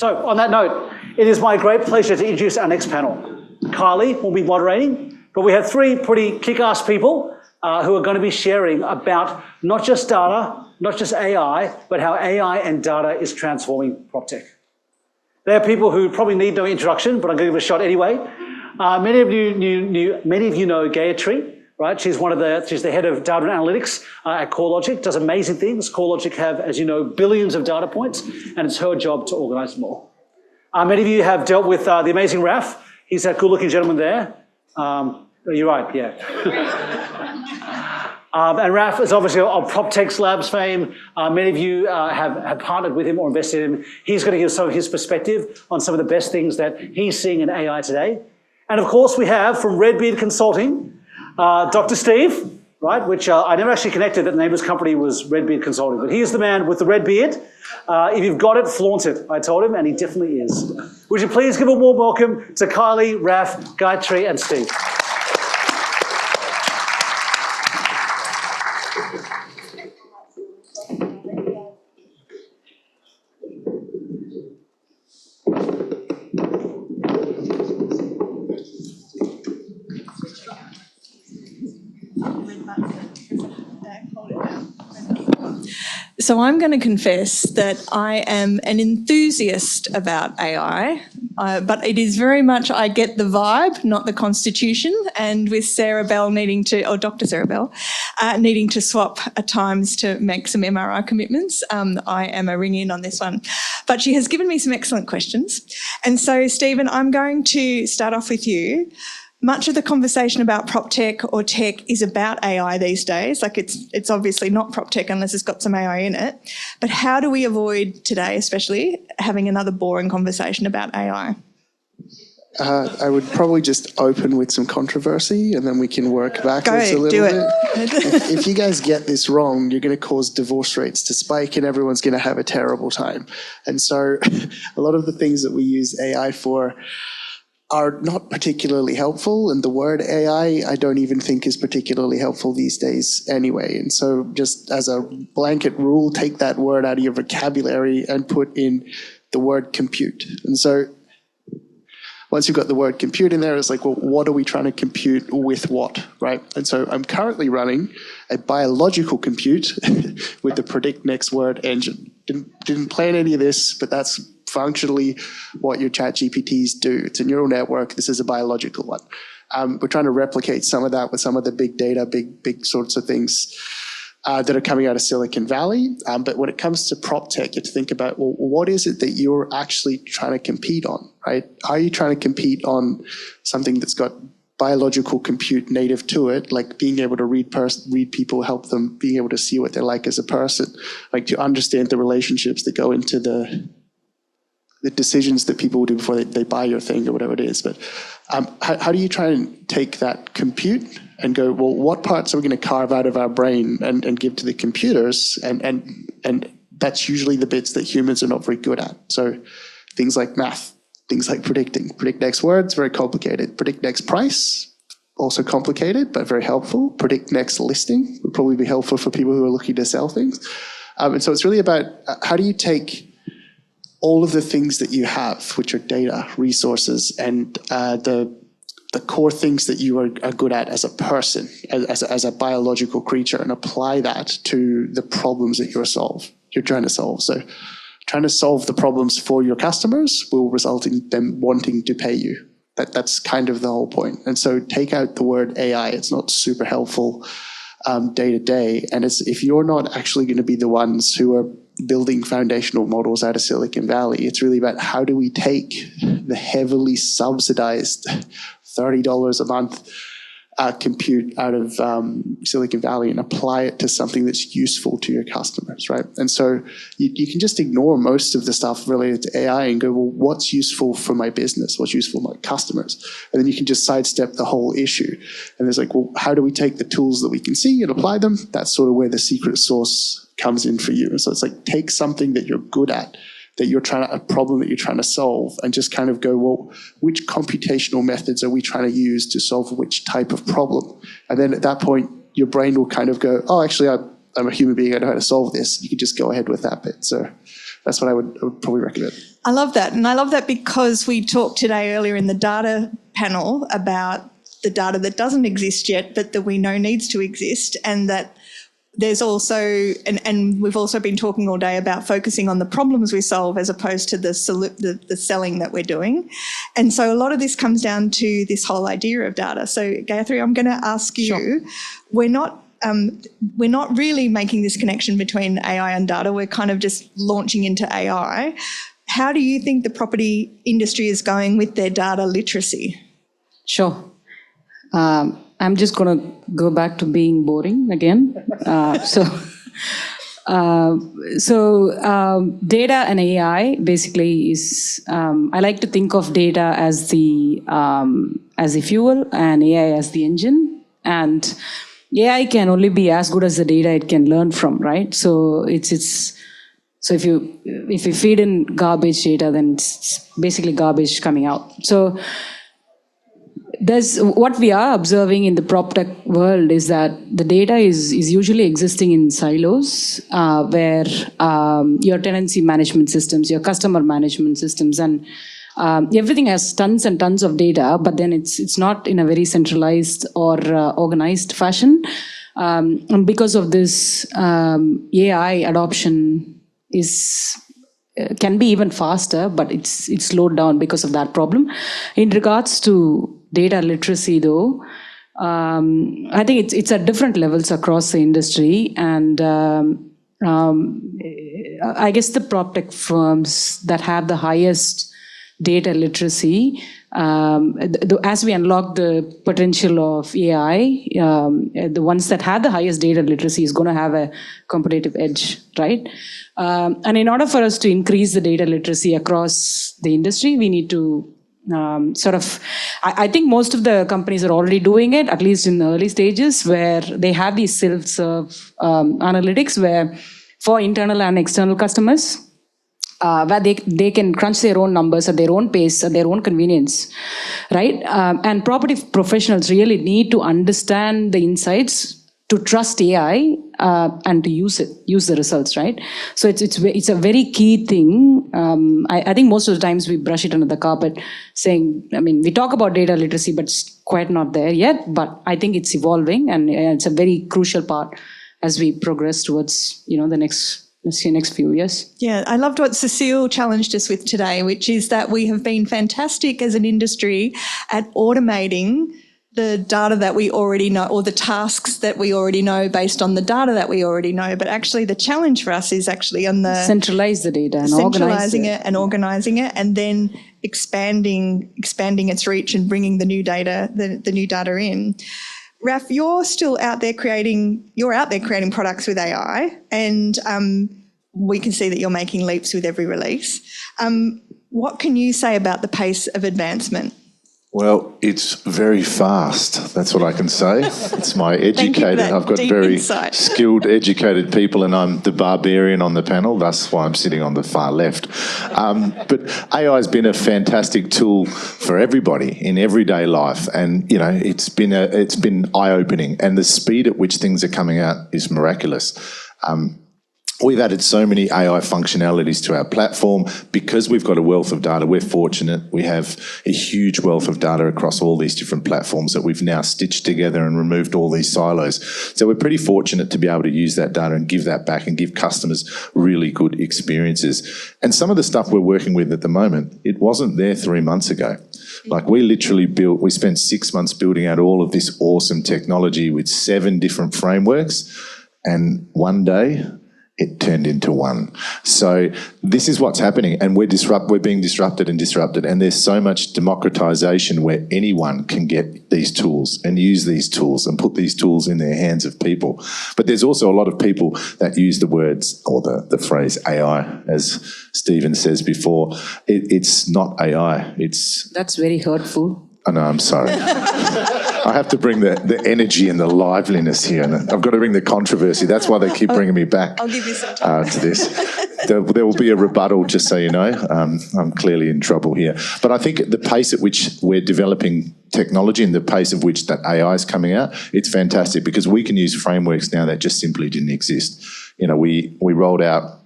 So on that note, it is my great pleasure to introduce our next panel. Kylie will be moderating, but we have three pretty kick-ass people who are going to be sharing about not just data, not just AI, but how AI and data is transforming PropTech. They are people who probably need no introduction, but I'm going to give it a shot anyway. Many of you know Gayathri, right? She's the head of data and analytics at CoreLogic, does amazing things. CoreLogic have, as you know, billions of data points, and it's her job to organize them all. Many of you have dealt with the amazing Raf. He's that good-looking gentleman there. You're right, yeah. And Raf is obviously of PropTech Labs fame. Many of you have partnered with him or invested in him. He's going to give some of his perspective on some of the best things that he's seeing in AI today. And of course, we have from Redbeard Consulting, Dr. Steve, right? Which I never actually connected that the name of his company was Redbeard Consulting, but he is the man with the red beard. If you've got it, flaunt it, I told him, and he definitely is. Would you please give a warm welcome to Kylie, Raf, Gayathri, and Steve. So I'm going to confess that I am an enthusiast about AI, but it is very much I get the vibe, not the constitution. And with Sarah Bell Dr. Sarah Bell, needing to swap at times to make some MRI commitments, I am a ring in on this one. But she has given me some excellent questions. And so, Stephen, I'm going to start off with you. Much of the conversation about PropTech or tech is about AI these days. Like it's obviously not PropTech unless it's got some AI in it. But how do we avoid today, especially, having another boring conversation about AI? I would probably just open with some controversy and then we can work backwards a little bit. If you guys get this wrong, you're going to cause divorce rates to spike and everyone's going to have a terrible time. And so a lot of the things that we use AI for are not particularly helpful, and the word AI I don't even think is particularly helpful these days anyway. And so just as a blanket rule, take that word out of your vocabulary and put in the word compute. And so once you've got the word compute in there, it's like, well, what are we trying to compute with what, right? And so I'm currently running a biological compute with the predict next word engine. Didn't plan any of this, but that's functionally what your chat GPTs do. It's a neural network. This is a biological one. We're trying to replicate some of that with some of the big data, big sorts of things that are coming out of Silicon Valley. But when it comes to PropTech, you have to think about, well, what is it that you're actually trying to compete on, right? Are you trying to compete on something that's got biological compute native to it, like being able to read people, help them, being able to see what they're like as a person, like to understand the relationships that go into the decisions that people will do before they buy your thing or whatever it is. But how do you try and take that compute and go, well, what parts are we going to carve out of our brain and give to the computers? And that's usually the bits that humans are not very good at. So things like math, things like predicting. Predict next words, very complicated. Predict next price, also complicated, but very helpful. Predict next listing would probably be helpful for people who are looking to sell things. And so it's really about how do you take all of the things that you have, which are data, resources, and the core things that you are good at as a person, as a biological creature, and apply that to the problems that you're trying to solve. So trying to solve the problems for your customers will result in them wanting to pay you. That's kind of the whole point. And so take out the word AI. It's not super helpful day to day. And if you're not actually going to be the ones who are building foundational models out of Silicon Valley, it's really about how do we take the heavily subsidized $30 a month compute out of Silicon Valley and apply it to something that's useful to your customers, right? And so you can just ignore most of the stuff related to AI and go, well, what's useful for my business? What's useful for my customers? And then you can just sidestep the whole issue. And there's like, well, how do we take the tools that we can see and apply them? That's sort of where the secret sauce comes in for you. And so it's like, take something that you're good at, a problem that you're trying to solve, and just kind of go, well, which computational methods are we trying to use to solve which type of problem? And then at that point, your brain will kind of go, oh, actually, I'm a human being, I know how to solve this. You can just go ahead with that bit. So that's what I would probably recommend. I love that. And I love that because we talked today earlier in the data panel about the data that doesn't exist yet, but that we know needs to exist, and that there's also, and we've also been talking all day about focusing on the problems we solve as opposed to the selling that we're doing. And so a lot of this comes down to this whole idea of data. So Gayathri, I'm going to ask you, Sure. we're not really making this connection between AI and data. We're kind of just launching into AI. How do you think the property industry is going with their data literacy? Sure. I'm just going to go back to being boring again. Data and AI basically is, I like to think of data as the fuel and AI as the engine. And AI can only be as good as the data it can learn from, right? So so if you feed in garbage data, then it's basically garbage coming out. So what we are observing in the PropTech world is that the data is usually existing in silos, where your tenancy management systems, your customer management systems, and everything has tons and tons of data, but then it's not in a very centralized or organized fashion. And because of this, AI adoption can be even faster, but it's slowed down because of that problem. In regards to data literacy, though, I think it's at different levels across the industry, and I guess the PropTech firms that have the highest data literacy, as we unlock the potential of AI, the ones that have the highest data literacy is going to have a competitive edge, right? And in order for us to increase the data literacy across the industry, we need to I think most of the companies are already doing it, at least in the early stages, where they have these self-serve analytics where for internal and external customers, where they can crunch their own numbers at their own pace, at their own convenience, right? And property professionals really need to understand the insights to trust AI and to use the results, right? So it's a very key thing. I think most of the times we brush it under the carpet, saying, we talk about data literacy, but it's quite not there yet. But I think it's evolving, and it's a very crucial part as we progress towards the next few years. Yeah, I loved what Cecile challenged us with today, which is that we have been fantastic as an industry at automating the data that we already know, or the tasks that we already know based on the data that we already know. But actually the challenge for us is actually on the centralize the data and centralizing it and organizing it, and then expanding its reach and bringing the new data in. Raf, you're out there creating products with AI, and we can see that you're making leaps with every release. What can you say about the pace of advancement? Well, it's very fast. That's what I can say. It's my educated. I've got very skilled, educated people, and I'm the barbarian on the panel. That's why I'm sitting on the far left. But AI has been a fantastic tool for everybody in everyday life, and it's been eye-opening. And the speed at which things are coming out is miraculous. We've added so many AI functionalities to our platform because we've got a wealth of data. We're fortunate. We have a huge wealth of data across all these different platforms that we've now stitched together and removed all these silos. So we're pretty fortunate to be able to use that data and give that back and give customers really good experiences. And some of the stuff we're working with at the moment, it wasn't there 3 months ago. Like we spent 6 months building out all of this awesome technology with 7 different frameworks, and one day it turned into one. So this is what's happening, and we're being disrupted, and there's so much democratization where anyone can get these tools and use these tools and put these tools in their hands of people. But there's also a lot of people that use the words or the phrase AI, as Stephen says before. It's not AI. That's very hurtful. Oh, no, I'm sorry. I have to bring the energy and the liveliness here, and I've got to bring the controversy. That's why they keep bringing me back. I'll give you some time. To this. There will be a rebuttal, just so you know. I'm clearly in trouble here. But I think the pace at which we're developing technology and the pace of which that AI is coming out, it's fantastic, because we can use frameworks now that just simply didn't exist. We rolled out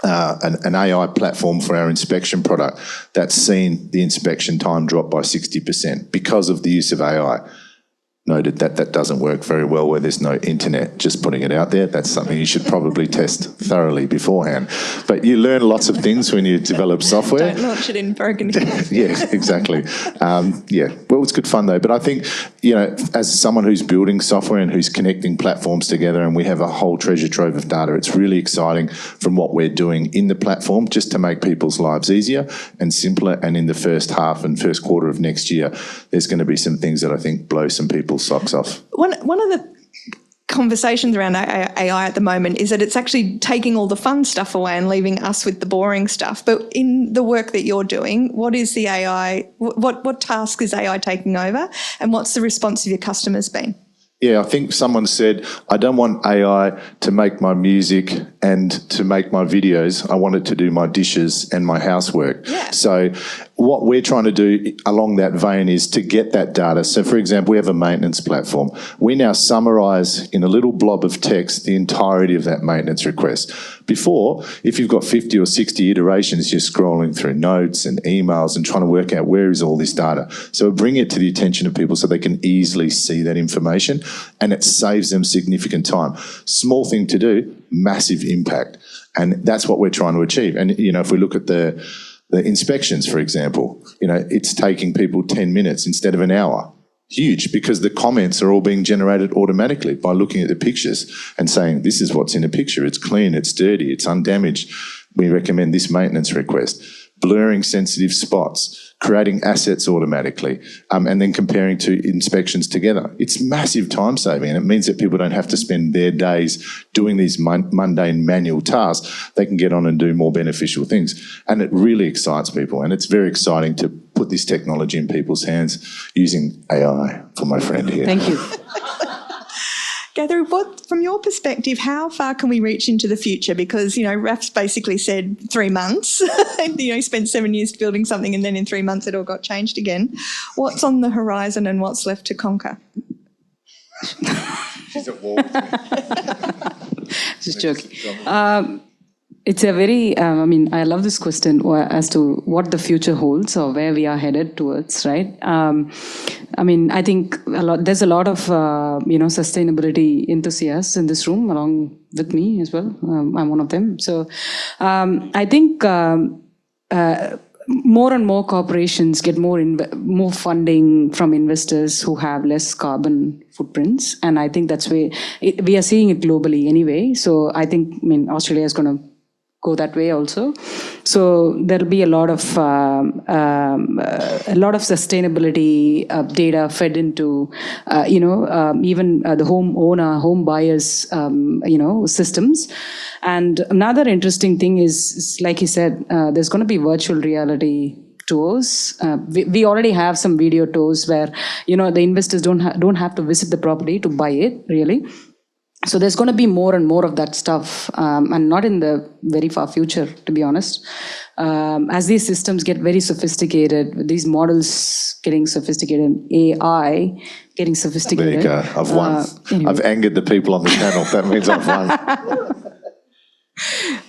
an AI platform for our inspection product that's seen the inspection time drop by 60% because of the use of AI. Noted that doesn't work very well where there's no internet. Just putting it out there, that's something you should probably test thoroughly beforehand. But you learn lots of things when you develop software. Don't launch it in broken. Yeah, exactly. Well, it's good fun though. But I think, as someone who's building software and who's connecting platforms together, and we have a whole treasure trove of data, it's really exciting from what we're doing in the platform just to make people's lives easier and simpler. And in the first half and first quarter of next year, there's going to be some things that I think blow some people's socks off. One of the conversations around AI at the moment is that it's actually taking all the fun stuff away and leaving us with the boring stuff. But in the work that you're doing, what is the AI, what task is AI taking over, and what's the response of your customers been? Yeah, I think someone said, I don't want AI to make my music and to make my videos. I want it to do my dishes and my housework. Yeah. So what we're trying to do along that vein is to get that data. So, for example, we have a maintenance platform. We now summarise in a little blob of text the entirety of that maintenance request. Before, if you've got 50 or 60 iterations, you're scrolling through notes and emails and trying to work out where is all this data. So bring it to the attention of people so they can easily see that information, and it saves them significant time. Small thing to do, massive impact. And that's what we're trying to achieve. And, if we look at the inspections, for example, it's taking people 10 minutes instead of an hour. Huge, because the comments are all being generated automatically by looking at the pictures and saying, this is what's in a picture. It's clean, it's dirty, it's undamaged. We recommend this maintenance request. Blurring sensitive spots, creating assets automatically, and then comparing two inspections together. It's massive time saving, and it means that people don't have to spend their days doing these mundane manual tasks. They can get on and do more beneficial things. And it really excites people, and it's very exciting to put this technology in people's hands using AI, for my friend here. Thank you. Gayathri, from your perspective, how far can we reach into the future? Because, Raf's basically said 3 months. He spent 7 years building something and then in 3 months it all got changed again. What's on the horizon and what's left to conquer? She's at war with me. Just joking. It's a very, I love this question as to what the future holds or where we are headed towards, right? I think there's a lot of, sustainability enthusiasts in this room along with me as well. I'm one of them. So I think more and more corporations get more funding from investors who have less carbon footprints. And I think that's where we are seeing it globally anyway. So I think, Australia is going to go that way also. So there'll be a lot of sustainability data fed into, even the home buyers, systems. And another interesting thing is like you said, there's going to be virtual reality tours. We already have some video tours where, the investors don't have to visit the property to buy it, really. So there's going to be more and more of that stuff, and not in the very far future, to be honest. As these systems get very sophisticated, these models getting sophisticated, AI getting sophisticated. There you go. I've won. Anyway. I've angered the people on the panel. That means I've won.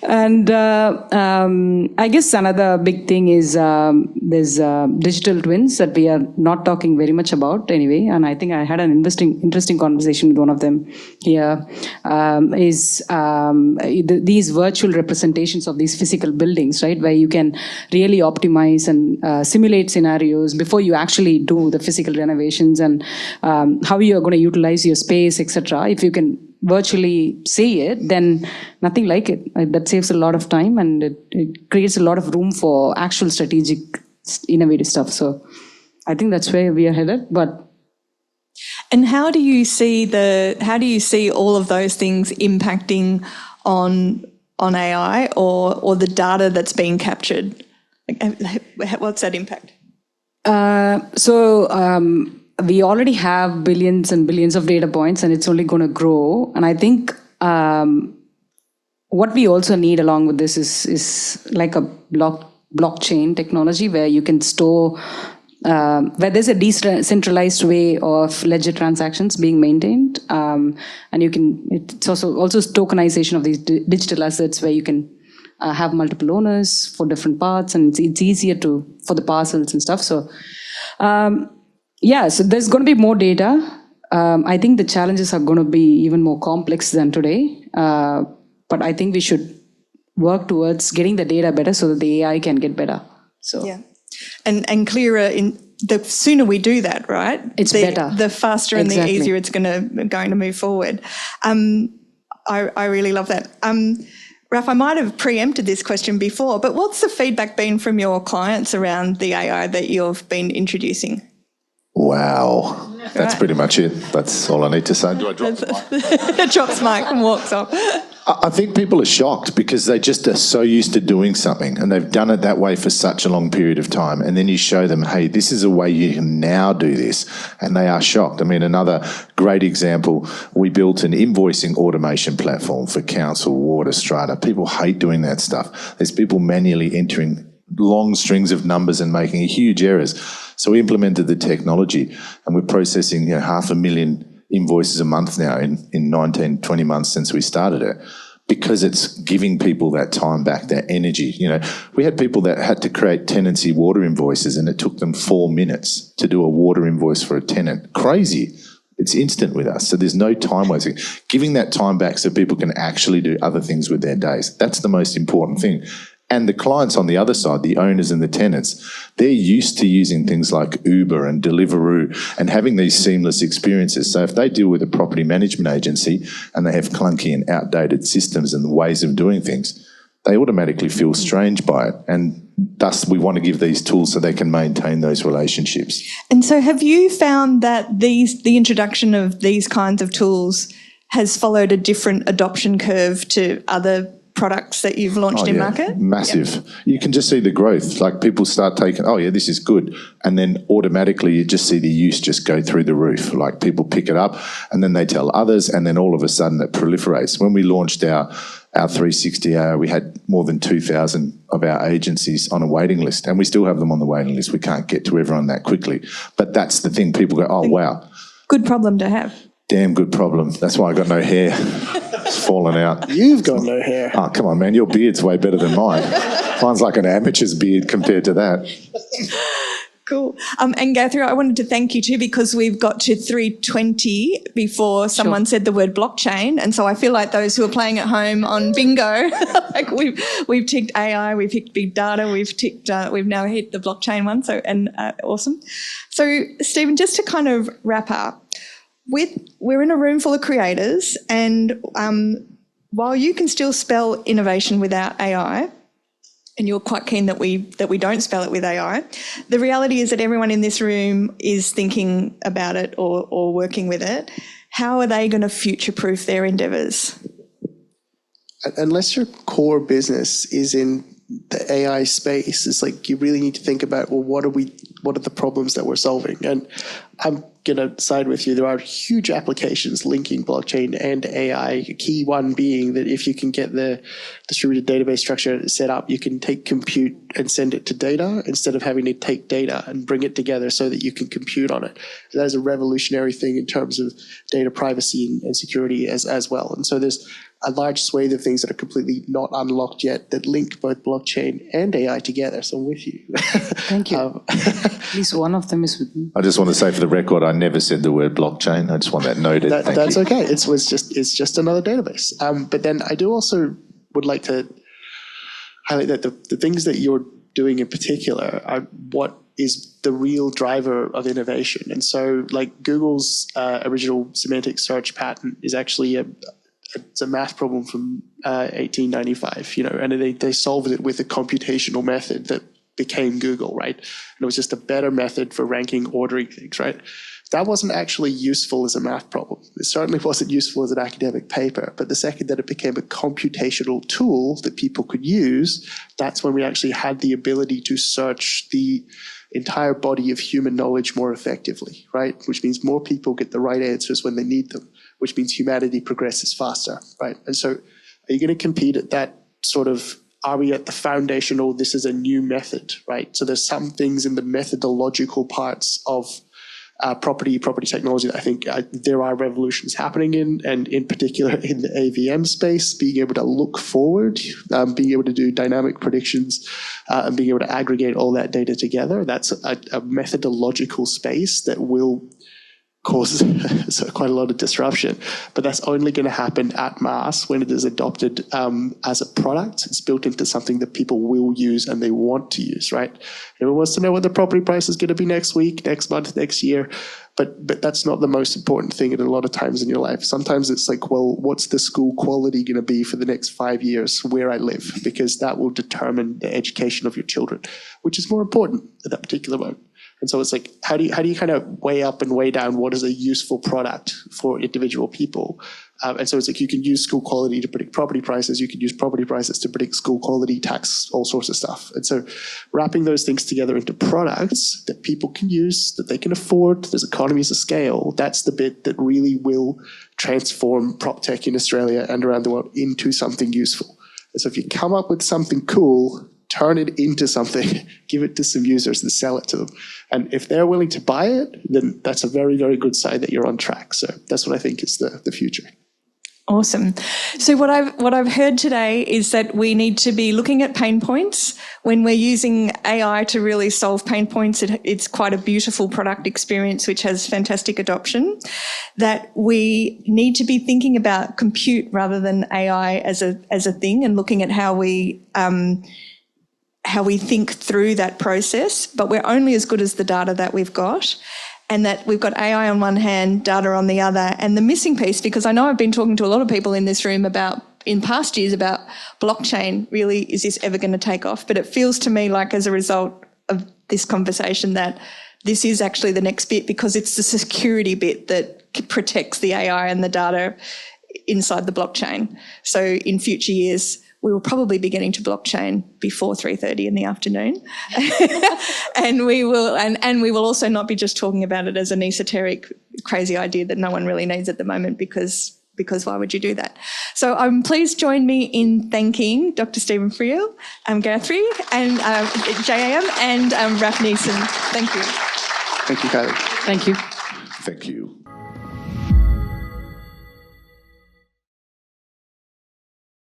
And I guess another big thing is there's digital twins that we are not talking very much about anyway. And I think I had an interesting conversation with one of them here. These virtual representations of these physical buildings, right, where you can really optimize and simulate scenarios before you actually do the physical renovations, and how you are going to utilize your space, etc. If you can virtually see it, then nothing like it. That saves a lot of time, and it creates a lot of room for actual strategic, innovative stuff. So I think that's where we are headed. And how do you see all of those things impacting on AI or the data that's being captured? What's that impact? We already have billions and billions of data points, and it's only going to grow. And I think what we also need along with this is like a blockchain technology where you can store, where there's a decentralized way of ledger transactions being maintained, and it's also tokenization of these digital assets where you can have multiple owners for different parts, and it's easier for the parcels and stuff. So, so there's going to be more data. I think the challenges are going to be even more complex than today. But I think we should work towards getting the data better so that the AI can get better. So yeah, and clearer the sooner we do that, right? It's better. The faster and the easier it's going to move forward. I really love that. Raf, I might have preempted this question before, but what's the feedback been from your clients around the AI that you've been introducing? Wow. That's pretty much it. That's all I need to say. Do I drop the mic? Drops mic and walks off. I think people are shocked because they just are so used to doing something and they've done it that way for such a long period of time. And then you show them, hey, this is a way you can now do this. And they are shocked. I mean, another great example, we built an invoicing automation platform for council, water, strata. People hate doing that stuff. There's people manually entering long strings of numbers and making huge errors. So we implemented the technology and we're processing 500,000 invoices a month now in 19, 20 months since we started it, because it's giving people that time back, that energy. We had people that had to create tenancy water invoices and it took them 4 minutes to do a water invoice for a tenant. Crazy. It's instant with us. So there's no time wasting. Giving that time back so people can actually do other things with their days. That's the most important thing. And the clients on the other side, the owners and the tenants, they're used to using things like Uber and Deliveroo and having these seamless experiences. So if they deal with a property management agency and they have clunky and outdated systems and ways of doing things, they automatically feel strange by it. And thus we want to give these tools so they can maintain those relationships. And so have you found that the introduction of these kinds of tools has followed a different adoption curve to other products that you've launched in market? Massive. Yep. You can just see the growth. Like people start taking, this is good. And then automatically you just see the use just go through the roof. Like people pick it up and then they tell others and then all of a sudden it proliferates. When we launched our 360 AI, we had more than 2,000 of our agencies on a waiting list and we still have them on the waiting list. We can't get to everyone that quickly. But that's the thing. People go, oh, wow. Good problem to have. Damn good problem. That's why I got no hair. It's fallen out. You've got no hair. Oh, come on, man. Your beard's way better than mine. Mine's like an amateur's beard compared to that. Cool. And Gayathri, I wanted to thank you too, because we've got to 3:20 before someone said the word blockchain. And so I feel like those who are playing at home on bingo, like we've ticked AI, we've hit big data, we've now hit the blockchain one. So, awesome. So Stephen, just to kind of wrap up, we're in a room full of creators, and while you can still spell innovation without AI, and you're quite keen that we don't spell it with AI, the reality is that everyone in this room is thinking about it or working with it. How are they going to future-proof their endeavours? Unless your core business is in the AI space, it's like you really need to think about, well, what are the problems that we're solving? And I'm going to side with you. There are huge applications linking blockchain and AI, a key one being that if you can get the distributed database structure set up, you can take compute and send it to data instead of having to take data and bring it together so that you can compute on it. So that is a revolutionary thing in terms of data privacy and security as well. And so there's a large swathe of things that are completely not unlocked yet that link both blockchain and AI together. So I'm with you. Thank you. At least one of them is with me. I just want to say for the record, I never said the word blockchain. I just want that noted. That's okay. It's just another database. But then I do also would like to highlight that the things that you're doing in particular are what is the real driver of innovation. And so like Google's original semantic search patent is actually it's a math problem from 1895, and they solved it with a computational method that became Google, right? And it was just a better method for ranking, ordering things, right? That wasn't actually useful as a math problem. It certainly wasn't useful as an academic paper, but the second that it became a computational tool that people could use, that's when we actually had the ability to search the entire body of human knowledge more effectively, right? Which means more people get the right answers when they need them, which means humanity progresses faster, right? And so are you going to compete at that sort of, are we at the foundational, this is a new method, right? So there's some things in the methodological parts of property technology that I think there are revolutions happening in, and in particular in the AVM space, being able to look forward, being able to do dynamic predictions, and being able to aggregate all that data together. That's a methodological space that will cause quite a lot of disruption, but that's only going to happen at mass when it is adopted as a product. It's built into something that people will use and they want to use, right? Everyone wants to know what the property price is going to be next week, next month, next year, but that's not the most important thing at a lot of times in your life. Sometimes it's like, well, what's the school quality going to be for the next 5 years where I live? Because that will determine the education of your children, which is more important at that particular moment. And so it's like, how do you kind of weigh up and weigh down what is a useful product for individual people? And so it's like, you can use school quality to predict property prices. You can use property prices to predict school quality, tax, all sorts of stuff. And so wrapping those things together into products that people can use, that they can afford, there's economies of scale. That's the bit that really will transform prop tech in Australia and around the world into something useful. And so if you come up with something cool, turn it into something, give it to some users and sell it to them. And if they're willing to buy it, then that's a very, very good sign that you're on track. So that's what I think is the future. Awesome. So what I've heard today is that we need to be looking at pain points. When we're using AI to really solve pain points, it's quite a beautiful product experience which has fantastic adoption. That we need to be thinking about compute rather than AI as a thing, and looking at how we think through that process, but we're only as good as the data that we've got, and that we've got AI on one hand, data on the other. And the missing piece, because I know I've been talking to a lot of people in this room in past years about blockchain, really, is this ever going to take off? But it feels to me like, as a result of this conversation, that this is actually the next bit, because it's the security bit that protects the AI and the data inside the blockchain. So in future years, we will probably be getting to blockchain before 3:30 in the afternoon. And we will also not be just talking about it as an esoteric, crazy idea that no one really needs at the moment, because why would you do that? So please join me in thanking Dr. Stephen Friel, Gayathri, and Jayaram, and Raf Niesten. Thank you. Thank you, Kylie. Thank you. Thank you.